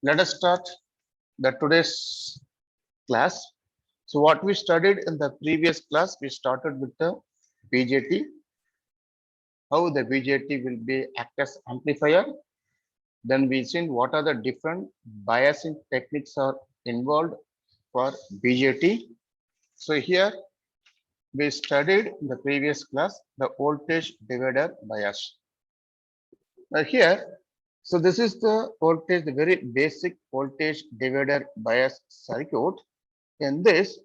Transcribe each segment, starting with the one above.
Let us start the today's class. So what we studied in the previous class, we started with the BJT, how the BJT will be act as amplifier. Then we seen what are the different biasing techniques are involved for BJT. So here we studied in the previous class the voltage divider bias. Now here, so this is the voltage, the very basic voltage divider bias circuit. In this,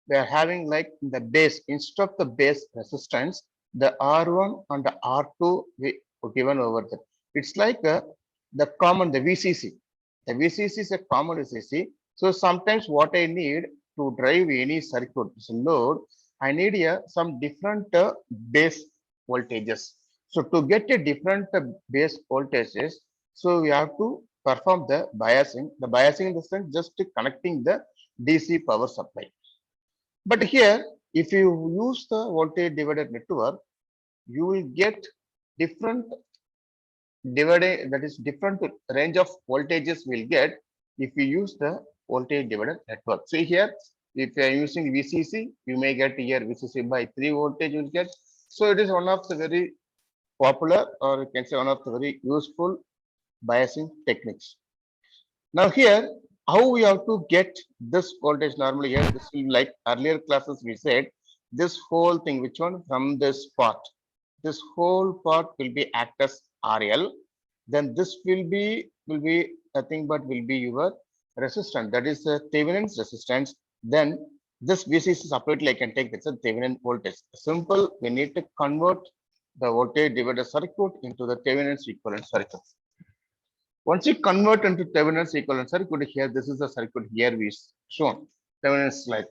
we are having like the base, instead of the base resistance, the R1 and the R2 we given over there. It's like the common, the VCC. The VCC is a common VCC. So sometimes what I need to drive any circuit, so load, I need some different base voltages. So to get a different base voltages, so we have to perform the biasing. The biasing in the sense just connecting the DC power supply. But here, if you use the voltage divider network, you will get different divided, that is different range of voltages will get if you use the voltage divider network. See here, if you are using VCC, you may get here VCC by 3 voltage you will get. So it is one of the very popular, or you can say one of the very useful biasing techniques. Now here, how we have to get this voltage normally here, this will like earlier classes we said, this whole thing, which one from this this whole part will be act as RL, then this will be nothing but will be your resistance, that is the Thevenin's resistance. Then this VCC separately I can take this as Thevenin voltage. Simple, we need to convert the voltage divider circuit into the Thevenin's equivalent circuit. Once you convert into Thevenin's equivalent circuit, here this is the circuit here we shown. Thevenin's like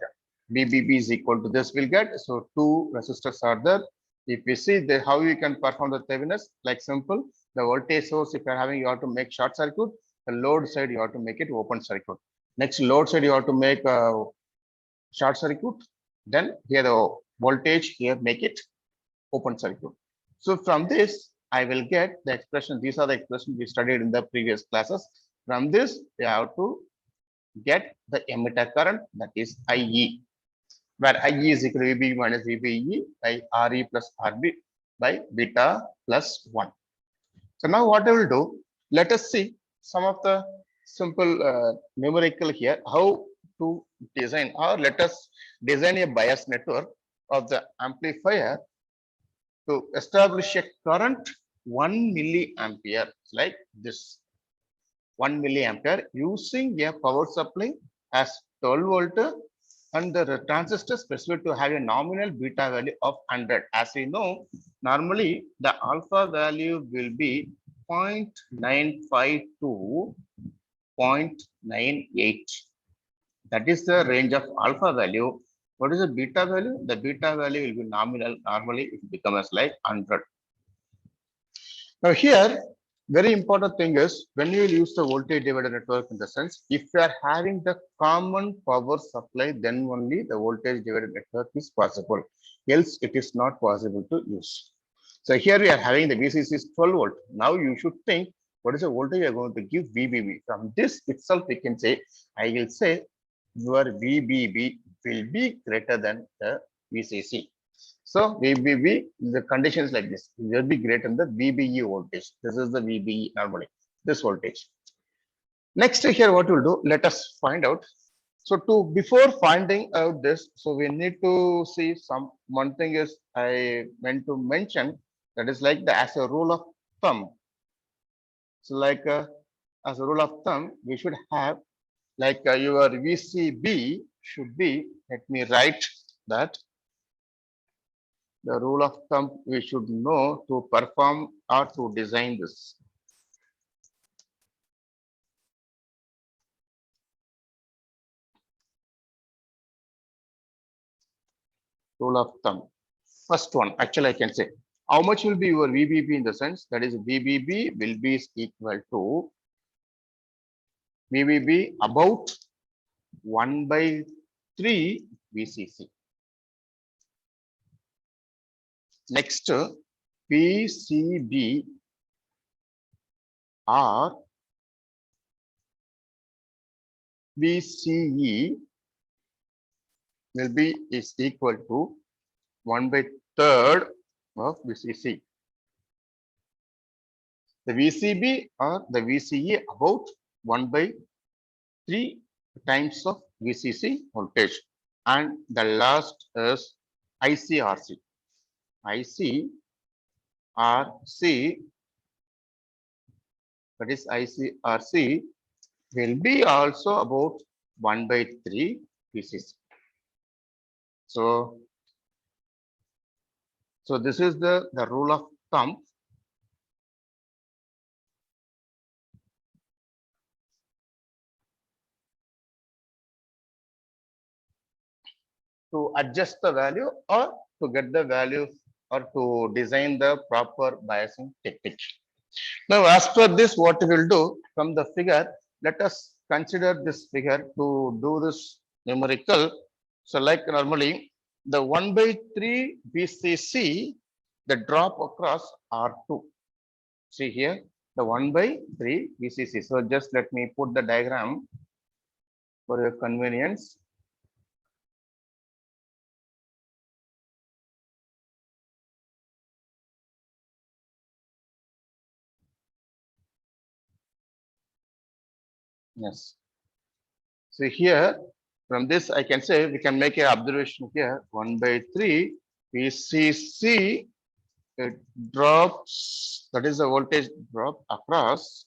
VBB is equal to this will get. So two resistors are there. If we see the how you can perform the Thevenin's, like simple, the voltage source if you are having, you have to make short circuit. The load side you have to make it open circuit. Next load side you have to make a short circuit. Then here the voltage here make it open circuit. So from this, I will get the expression. These are the expressions we studied in the previous classes. From this, we have to get the emitter current, that is IE, where IE is equal to VB minus VBE by RE plus RB by beta plus 1. So now what I will do, let us see some of the simple numerical here, how to design, or let us design a bias network of the amplifier to establish a current 1 milliampere like this. 1 milliampere using a power supply as 12 volt, and the transistor specified to have a nominal beta value of 100. As we know, normally the alpha value will be 0.95 to 0.98. That is the range of alpha value. What is the beta value? The beta value will be nominal. Normally, it becomes like 100. Now here, very important thing is when you use the voltage divider network, in the sense, if you are having the common power supply, then only the voltage divider network is possible. Else, it is not possible to use. So here we are having the VCC is 12 volt. Now you should think, what is the voltage you are going to give VBB? From this itself, we can say, I will say your VBB will be greater than the VCC. So VBB, the condition is like this, it will be greater than the VBE voltage. This is the VBE normally, this voltage. Next here, what we'll do, let us find out. So before finding out this, so we need to see one thing is I meant to mention, that is like as a rule of thumb. So like as a rule of thumb, we should have like your VCB should be, let me write that. The rule of thumb we should know to perform or to design this. Rule of thumb. First one, actually I can say, how much will be your VBB in the sense, that is VBB will be equal to VBB about 1 by 3 VCC. Next, PCB or VCE will be is equal to 1/3 of VCC. The VCB or the VCE about 1/3 times of VCC voltage, and the last is ICRC. ICRC, that is ICRC, will be also about 1/3 VCC. So this is the rule of thumb. To adjust the value or to get the value or to design the proper biasing technique. Now, as per this, what we will do from the figure, let us consider this figure to do this numerical. So, like normally, the 1/3 VCC, the drop across R2. See here, the 1/3 VCC. So, just let me put the diagram for your convenience. Yes. So here, from this, I can say we can make an observation here. 1/3 VCC, it drops. That is the voltage drop across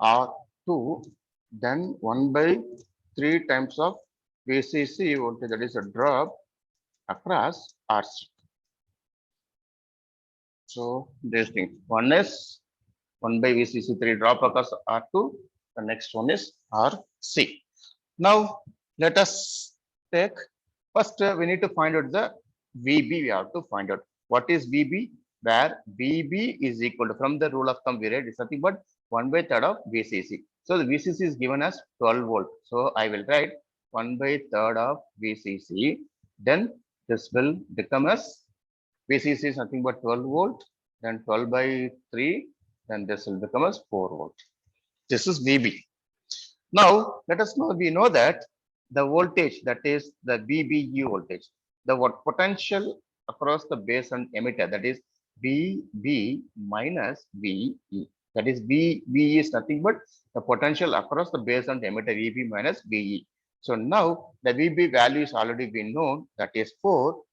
R2. Then 1/3 times of VCC voltage. That is a drop across RC. So these things. One is 1/VCC3 drop across R2. The next one is RC. Now let us take first we need to find out the VB. We have to find out what is VB, where VB is equal to, from the rule of thumb we read, is nothing but 1/3 of VCC. So the VCC is given as 12 volt. So I will write 1/3 of VCC. Then this will become as VCC is nothing but 12 volt. Then 12/3. Then this will become as 4 volt. This is VB. Now, let us know, we know that the voltage, that is the VBE voltage, the what potential across the base and emitter, that is VB minus VE. That is VE is nothing but the potential across the base and emitter, VB minus VE. So now the VB value is already been known, that is 4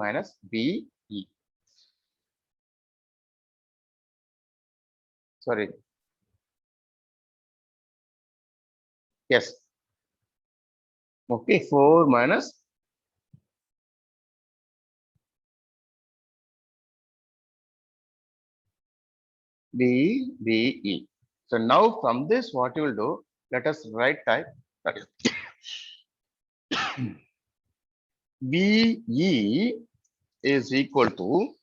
minus VE. Sorry. Yes. Okay, 4 minus VBE. So now from this, what you will do, let us write type that is VE is equal to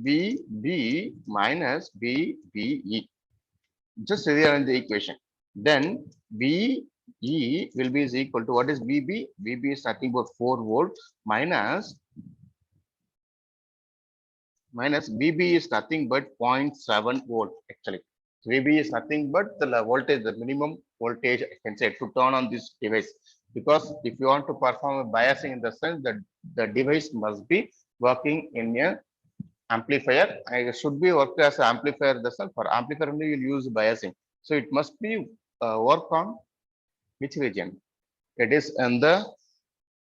VB minus VBE. Just rearrange the equation. Then VE will be is equal to, what is VB? VB is nothing but 4 volt minus VB is nothing but 0.7 volt actually. So VB is nothing but the voltage, the minimum voltage I can say to turn on this device. Because if you want to perform a biasing, in the sense that the device must be working in a amplifier. I should be worked as an amplifier. The sense for amplifier only you'll use biasing. So it must be work on which region? It is in the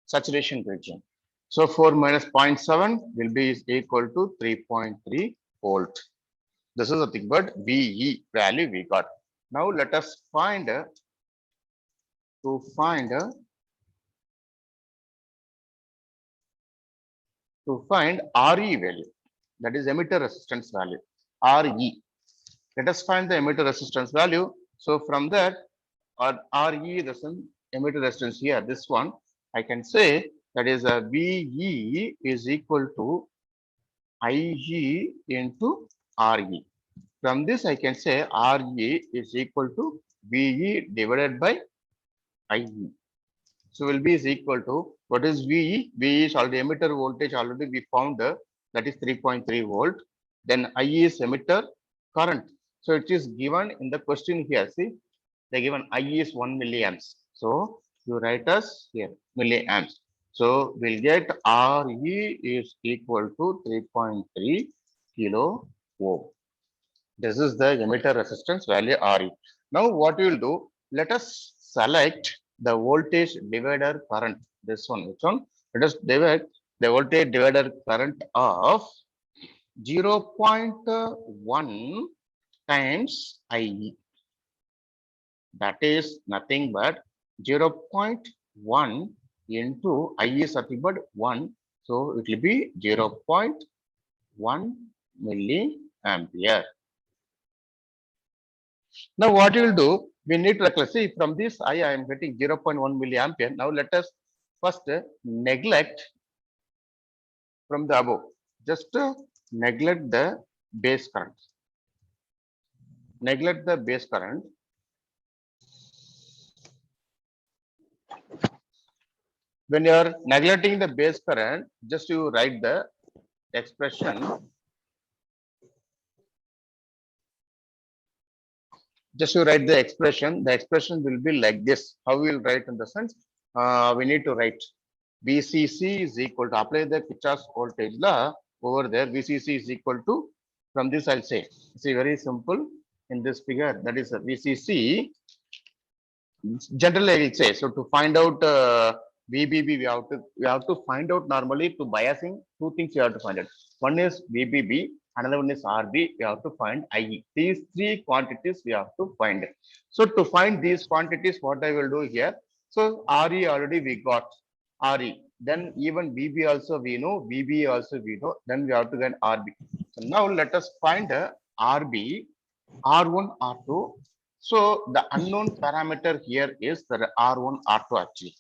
saturation region. So 4 minus 0.7 will be is equal to 3.3 volt. This is nothing but VE value we got. Now let us find RE value. That is emitter resistance value, RE. Let us find the emitter resistance value. So from that, RE resistance, emitter resistance here, this one, I can say that is a VE is equal to IE into RE. From this, I can say RE is equal to VE divided by IE. So will be is equal to, what is VE? VE is already emitter voltage, already we found that is 3.3 volt. Then IE is emitter current. So it is given in the question here. See, they given I is 1 milliamps. So you write us here milliamps. So we'll get Re is equal to 3.3 kilo ohm. This is the emitter resistance value Re. Now what we will do, let us select the voltage divider current. This one, which one? Let us divide the voltage divider current of 0.1 times IE. That is nothing but 0.1 into I is nothing but 1. So it will be 0.1 milliampere. Now what you will do, we need to see from this I am getting 0.1 milliampere. Now let us first neglect from the above. Just neglect the base current. Neglect the base current. When you are neglecting the base current, just you write the expression. Just you write the expression. The expression will be like this. How we will write in the sense? We need to write VCC is equal to apply the Kirchhoff's voltage law over there. VCC is equal to, from this I'll say, see, very simple in this figure, that is a VCC. Generally I will say, so to find out VBB, we have to find out normally to biasing, two things you have to find out. One is VBB, another one is RB, we have to find IE. These three quantities we have to find. So to find these quantities, what I will do here, so RE already we got RE. Then even VB also we know, VB also we know, then we have to get RB. So now let us find RB, R1, R2. So the unknown parameter here is the R1, R2 actually.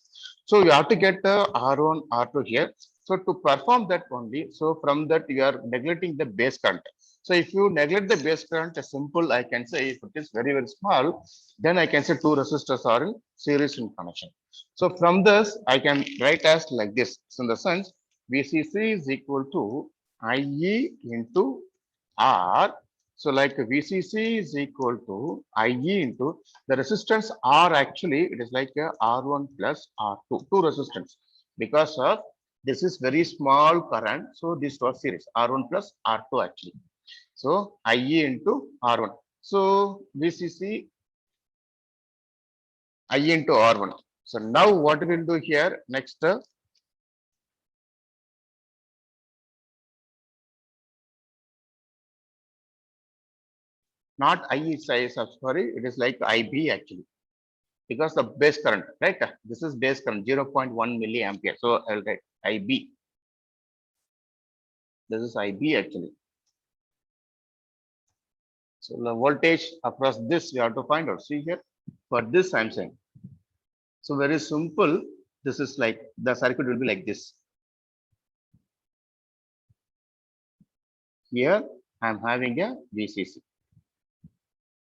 So you have to get the R1, R2 here. So to perform that only, so from that you are neglecting the base current. So if you neglect the base current, a simple I can say if it is very, very small, then I can say two resistors are in series in connection. So from this, I can write as like this. So in the sense, VCC is equal to IE into R. So like VCC is equal to IE into the resistance R, actually it is like a R1 plus R2, two resistance, because of this is very small current. So this was series R1 plus R2 actually. So IE into R1. So VCC IE into R1. So now what we will do here next, not IE size of, sorry, it is like IB actually, because the base current, right? This is base current 0.1 milliampere. So I'll write IB. This is IB actually. So the voltage across this we have to find out. See here, for this I'm saying. So very simple. This is like the circuit will be like this. Here I'm having a VCC.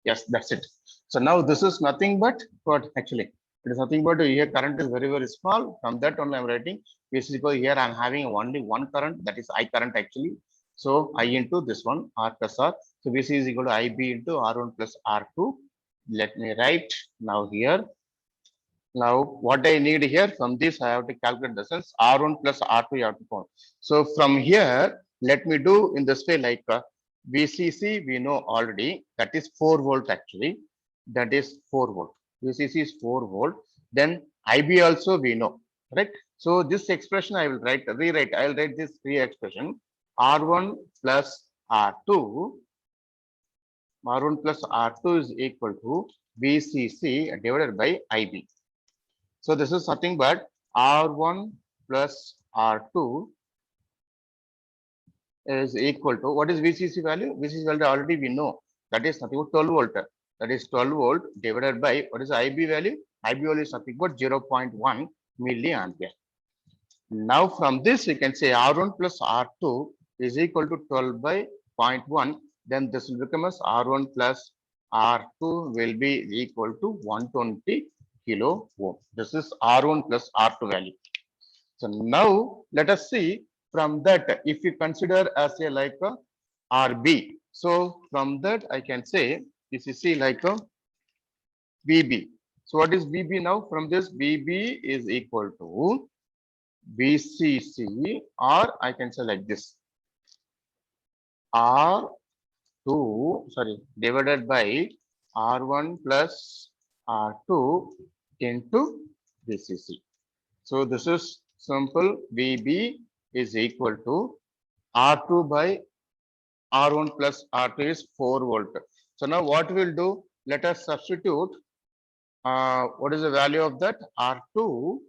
Yes, that's it. So now this is nothing but what actually it is nothing but here current is very, very small. From that only I'm writing VCC. Here I'm having only one current, that is I current actually. So I into this one R plus R. So VC is equal to IB into R1 plus R2. Let me write now here. Now what I need here, from this I have to calculate the sense R1 plus R2 you have to count. So from here, let me do in this way, like VCC we know already, that is 4 volt actually, that is 4 volt. VCC is 4 volt. Then IB also we know, right? So this expression I will rewrite. I will write this expression R1 plus R2. R1 plus R2 is equal to VCC divided by IB. So this is nothing but R1 plus R2 is equal to, what is VCC value? VCC value already we know, that is nothing but 12 volt. That is 12 volt divided by, what is IB value? IB value is nothing but 0.1 milliampere. Now from this you can say R1 plus R2 is equal to 12 by 0.1. Then this will become as R1 plus R2 will be equal to 120 kilo ohm. This is R1 plus R2 value. So now let us see from that, if you consider as a like a RB. So from that I can say this is see like a VB. So what is VB now? From this VB is equal to VCC, or I can say like this R2, sorry, divided by R1 plus R2 into VCC. So this is simple. VB is equal to R2 by R1 plus R2 is 4 volt. So now what we'll do, let us substitute what is the value of that R2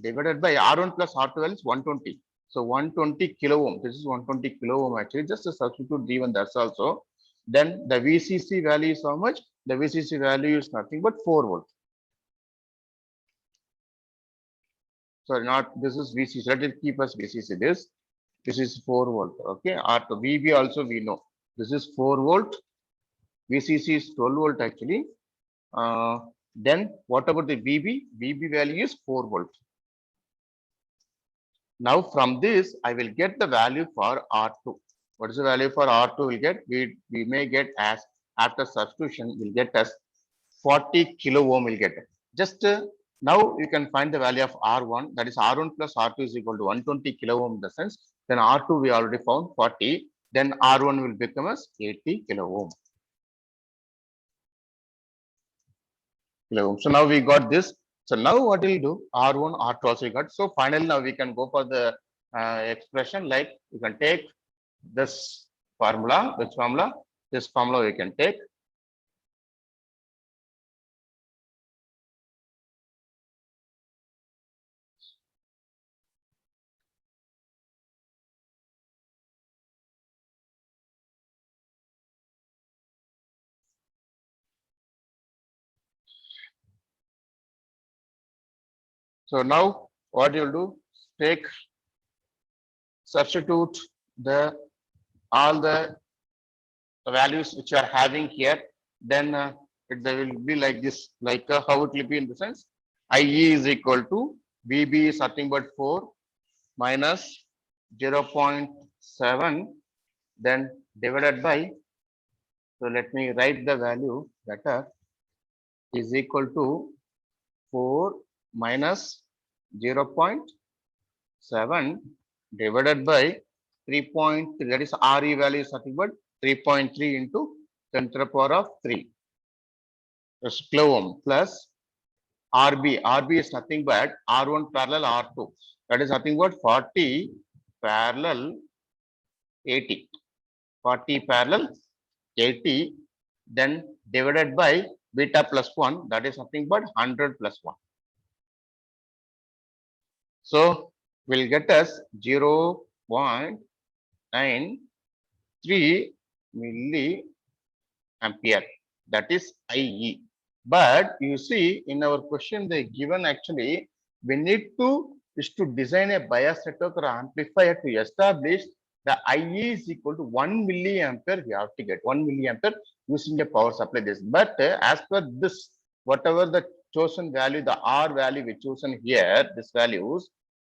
divided by R1 plus R2 is 120. So 120 kilo ohm. This is 120 kilo ohm actually. Just to substitute D1, that's also. Then the VCC value is how much? The VCC value is nothing but 4 volt. Sorry, not this is VCC. Let it keep us VCC. This is 4 volt. Okay. R2 VB also we know. This is 4 volt. VCC is 12 volt actually. Then what about the VB? VB value is 4 volt. Now from this, I will get the value for R2. What is the value for R2 we'll get? We may get as after substitution, we'll get as 40 kilo ohm we'll get. Just now you can find the value of R1, that is R1 plus R2 is equal to 120 kilo ohm in the sense. Then R2 we already found 40. Then R1 will become as 80 kilo ohm. So now we got this. So now what we'll do, R1, R2 also we got. So finally now we can go for the expression, like you can take this formula, this formula we can take. So now what you'll do, take, substitute the all the values which you are having here, then there will be like this, like how it will be in the sense, IE is equal to VB is nothing but 4 minus 0.7, then divided by, so let me write the value better, is equal to 4 minus 0.7 divided by 3.3, that is RE value is nothing but 3.3 into 10 to the power of 3. That's kilo ohm plus RB. RB is nothing but R1 parallel R2. That is nothing but 40 parallel 80. 40 parallel 80. Then divided by beta plus 1. That is nothing but 100 plus 1. So we'll get us 0.93 milliampere. That is IE. But you see in our question they given actually we need to design a bias network or amplifier to establish the IE is equal to 1 milliampere. We have to get 1 milliampere using a power supply this. But as per this, whatever the chosen value, the R value we chosen here, this values.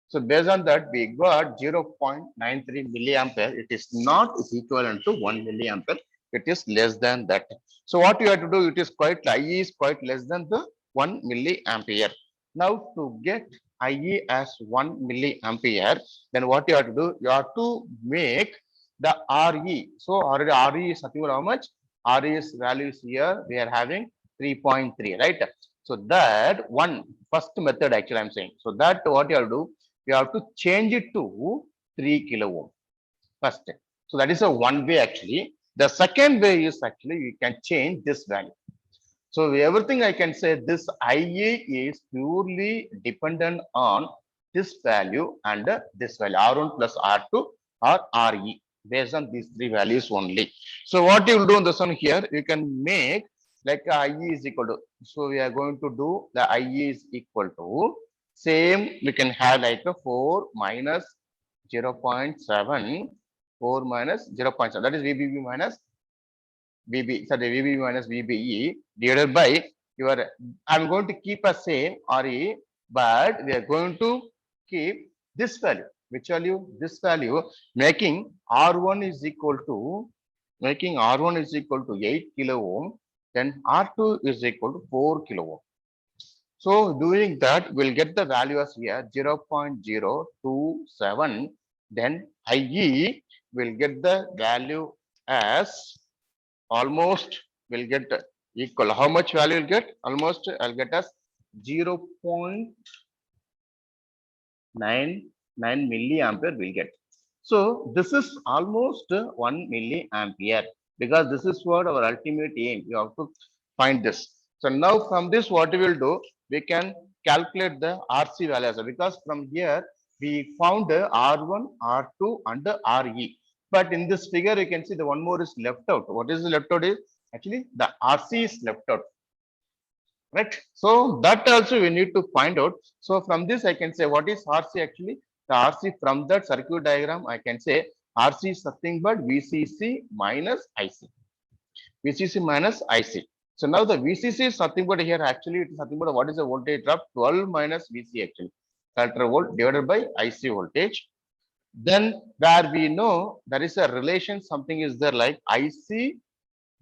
So based on that, we got 0.93 milliampere. It is not equivalent to 1 milliampere. It is less than that. So what you have to do, it is quite, IE is quite less than the 1 milliampere. Now to get IE as 1 milliampere, then what you have to do, you have to make the RE. So already RE is nothing but how much? RE's value is here, we are having 3.3, right? So that one first method actually I'm saying. So that what you have to do, you have to change it to 3 kilo ohm first. So that is a one way actually. The second way is actually you can change this value. So everything I can say this IA is purely dependent on this value and this value R1 plus R2 or RE based on these three values only. So what you will do in this one here, you can make like IE is equal to, so we are going to do the IE is equal to same, we can have like a 4 minus 0.7, 4 minus 0.7, that is VBB minus VB, sorry, VB minus VBE divided by your, I'm going to keep a same RE, but we are going to keep this value. which value? This value, making R1 is equal to, making R1 is equal to 8 kilo ohm, then R2 is equal to 4 kilo ohm. So doing that, we'll get the value as here 0.027. Then IE will get the value as almost, will get equal. How much value will get? Almost I'll get as 0.99 milliampere will get. So this is almost 1 milliampere, because this is what our ultimate aim. You have to find this. So now from this, what we will do, we can calculate the RC value also, because from here we found R1, R2 and the RE. But in this figure, you can see the one more is left out. What is left out is actually the RC is left out. Right. So that also we need to find out. So from this, I can say what is RC actually. The RC from that circuit diagram, I can say RC is nothing but VCC minus IC. VCC minus IC. So now the VCC is nothing but here actually it is nothing but what is the voltage drop? 12 minus VC actually. Collector volt divided by IC voltage. Then where we know there is a relation, something is there like IC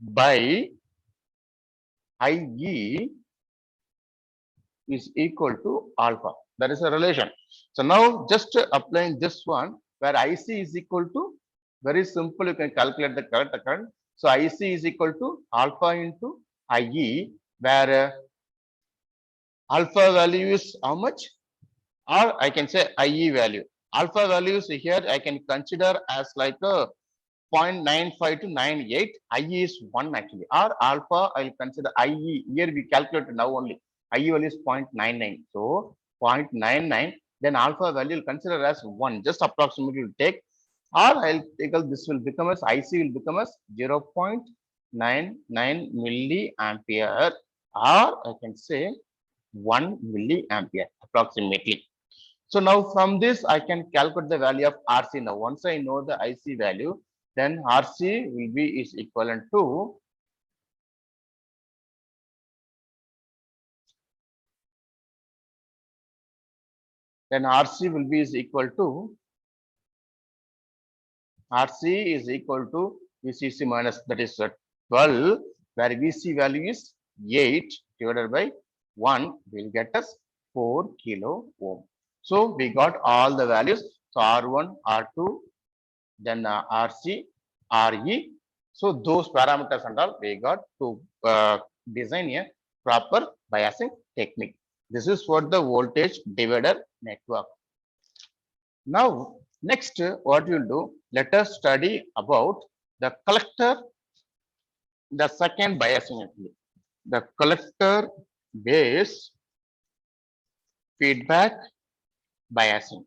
by IE is equal to alpha. That is a relation. So now just applying this one, where IC is equal to, very simple, you can calculate the current. So IC is equal to alpha into IE, where alpha value is how much? Or I can say IE value. Alpha values here I can consider as like a 0.95 to 98. IE is 1 actually. Or alpha I'll consider IE. Here we calculate now only. IE value is 0.99. So 0.99. Then alpha value will consider as 1. Just approximately will take. Or I'll take this will become as IC will become as 0.99 milliampere. Or I can say 1 milliampere approximately. So now from this, I can calculate the value of RC. Now, once I know the IC value, then RC will be is equivalent to RC will be is equal to VCC minus, that is 12, where VC value is 8 divided by 1 will get us 4 kilo ohm. So we got all the values. So R1, R2, then RC, RE. So those parameters and all we got to design a proper biasing technique. This is what the voltage divider network. Now, next what we'll do, let us study about the collector, the second biasing actually. The collector base feedback biasing.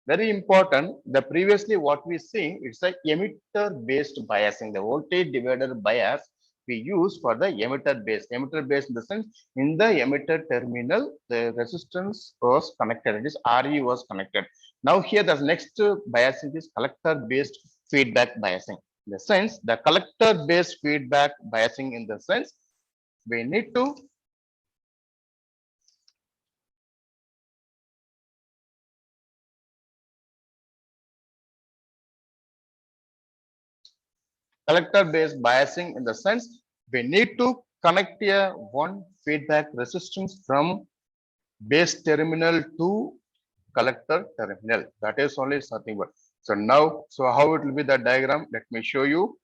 Very important. The previously what we see, it's a emitter based biasing. The voltage divider bias we use for the emitter base. Emitter base in the sense, in the emitter terminal, the resistance was connected. It is RE was connected. Now here the next biasing is collector based feedback biasing. In the sense, the collector based feedback biasing in the sense, we need to collector based biasing in the sense, we need to connect a one feedback resistance from base terminal to collector terminal. That is only something but. So now, so how it will be the diagram? Let me show you.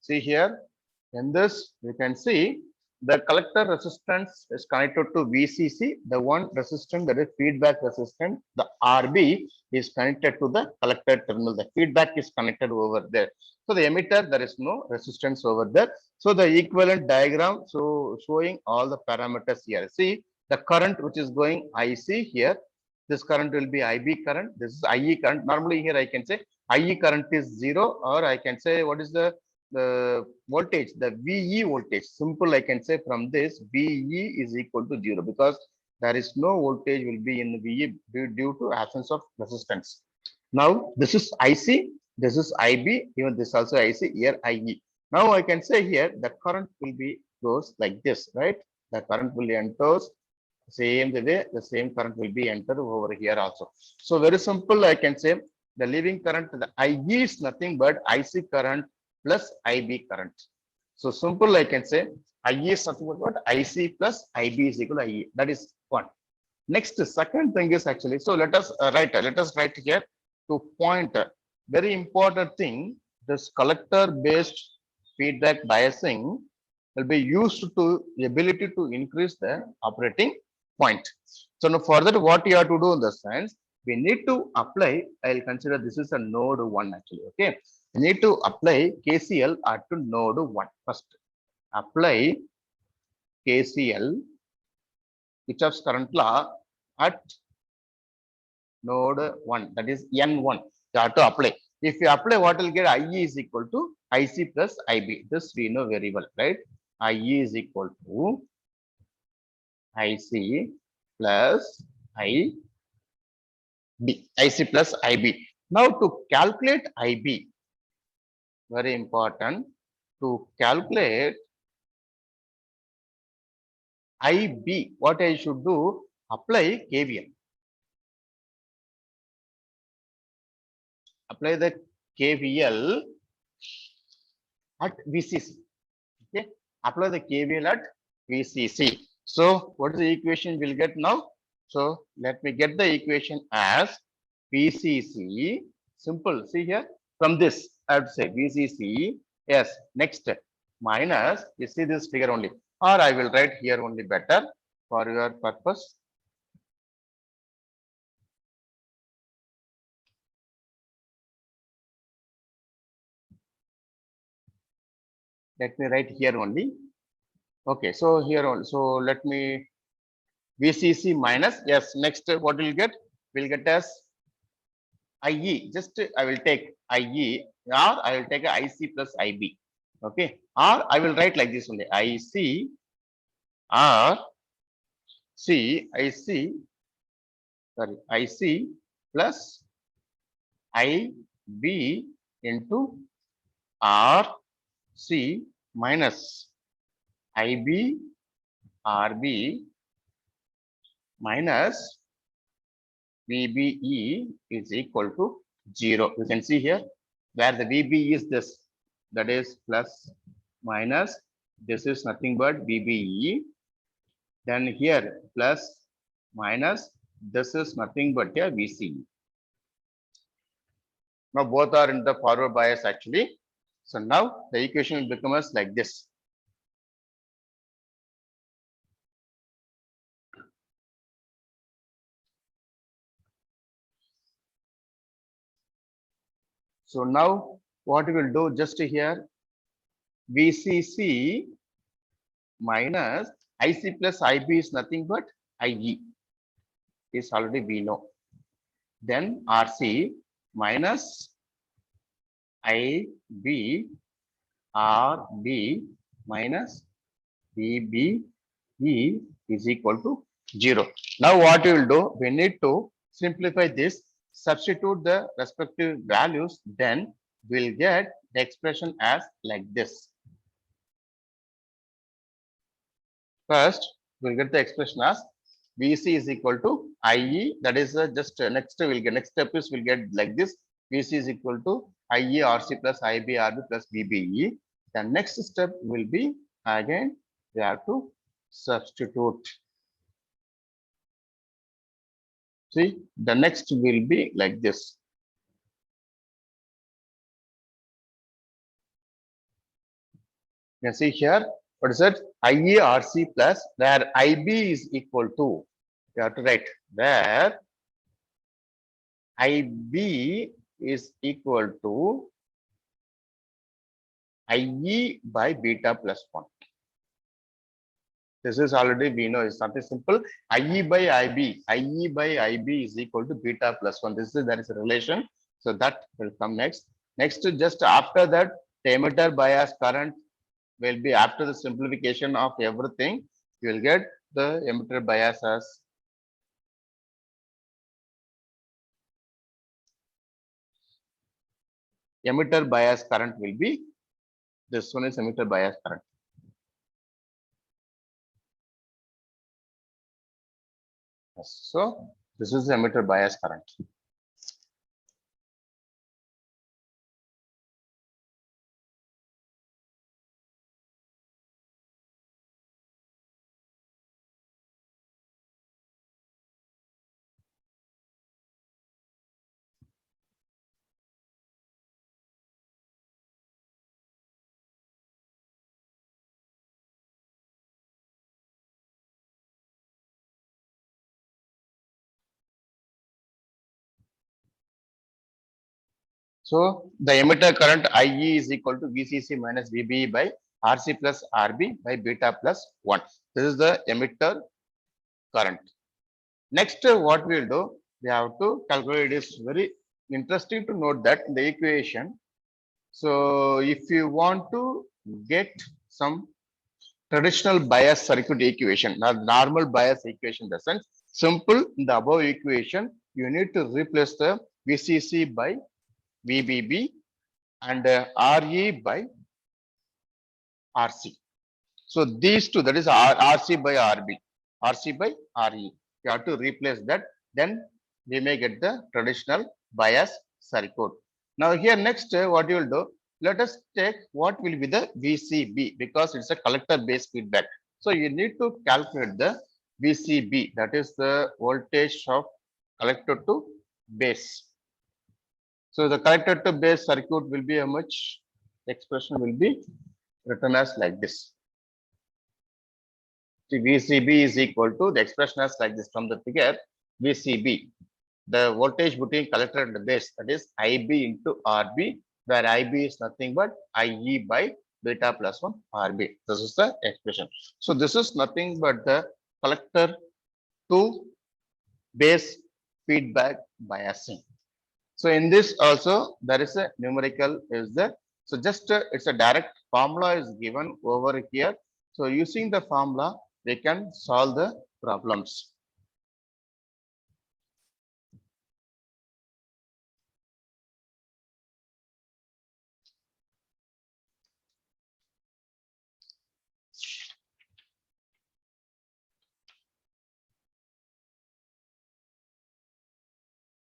See here, in this you can see the collector resistance is connected to VCC. The one resistance, that is feedback resistance, the RB is connected to the collector terminal. The feedback is connected over there. So the emitter, there is no resistance over there. So the equivalent diagram, so showing all the parameters here. See the current which is going IC here. This current will be IB current. This is IE current. Normally here I can say IE current is 0, or I can say what is the voltage, the VE voltage. Simple, I can say from this VE is equal to 0, because there is no voltage will be in VE due to absence of resistance. Now this is IC. This is IB, even this also IC, here IE. Now I can say here the current will be goes like this, right? The current will enters same the way the same current will be entered over here also. So very simple, I can say the leaving current, the IE is nothing but IC current plus IB current. So simple, I can say IE is nothing but what? IC plus IB is equal to IE. That is one. Next, second thing is actually, so let us write here to point very important thing. This collector based feedback biasing will be used to the ability to increase the operating point. So now further what you have to do in the sense, we need to apply, I'll consider this is a node 1 actually, okay. We need to apply KCL at to node 1 first. Apply KCL, Kirchhoff's current law at node 1, that is N1. You have to apply. If you apply, what will get IE is equal to IC plus IB. This we know very well, right? IE is equal to IC plus IB. IC plus IB. Now to calculate IB, very important. To calculate IB, what I should do? Apply KVL. Apply the KVL at VCC. Okay, apply the KVL at VCC. So what is the equation we'll get now? So let me get the equation as VCC. Simple. See here from this I have to say VCC. Yes. Next minus. You see this figure only, or I will write here only better for your purpose. Let me write here only. Okay, so here also let me VCC minus, yes, next what will get? We'll get as IE, just I will take IE, or I will take a IC plus IB. Okay, or I will write like this only IC or IC plus IB into RC minus IB RB minus VBE is equal to 0. You can see here where the VBE is this, that is plus minus, this is nothing but VBE. Then here plus minus, this is nothing but here VCE. Now both are in the forward bias actually. So now the equation will become as like this. So now what we will do just here, VCC minus IC plus IB is nothing but IE. Is already we know. Then RC minus IB RB minus VBE is equal to 0. Now what we will do, we need to simplify this, substitute the respective values, then we'll get the expression as like this. First, we'll get the expression as VC is equal to IE, that is just next we'll get, next step is we'll get like this, VC is equal to IE RC plus IB RB plus VBE. The next step will be again we have to substitute. See, the next will be like this. You can see here, what is it? IERC plus where IB is equal to, you have to write where IB is equal to IE by beta plus 1. This is already we know is something simple. IE by IB is equal to beta plus 1. This is, there is a relation. So that will come next. Next, just after that, the emitter bias current will be after the simplification of everything. You will get the emitter bias as emitter bias current will be, this one is emitter bias current. So this is the emitter bias current. So the emitter current IE is equal to VCC minus VBE by RC plus RB by beta plus 1. This is the emitter current. Next, what we'll do, we have to calculate. It is very interesting to note that in the equation. So if you want to get some traditional bias circuit equation, not normal bias equation, in the sense simple in the above equation, you need to replace the VCC by VBB and RE by RC. So these two, that is RC by RB, RC by RE. You have to replace that. Then we may get the traditional bias circuit. Now here next, what you will do? Let us take what will be the VCB, because it's a collector based feedback. So you need to calculate the VCB, that is the voltage of collector to base. So the collector to base circuit will be how much? Expression will be written as like this. See, VCB is equal to, the expression as like this from the figure, VCB, the voltage between collector and the base, that is IB into RB, where IB is nothing but IE by beta plus 1 RB. This is the expression. So this is nothing but the collector to base feedback biasing. So in this also there is a numerical is there. So just it's a direct formula is given over here. So using the formula, they can solve the problems.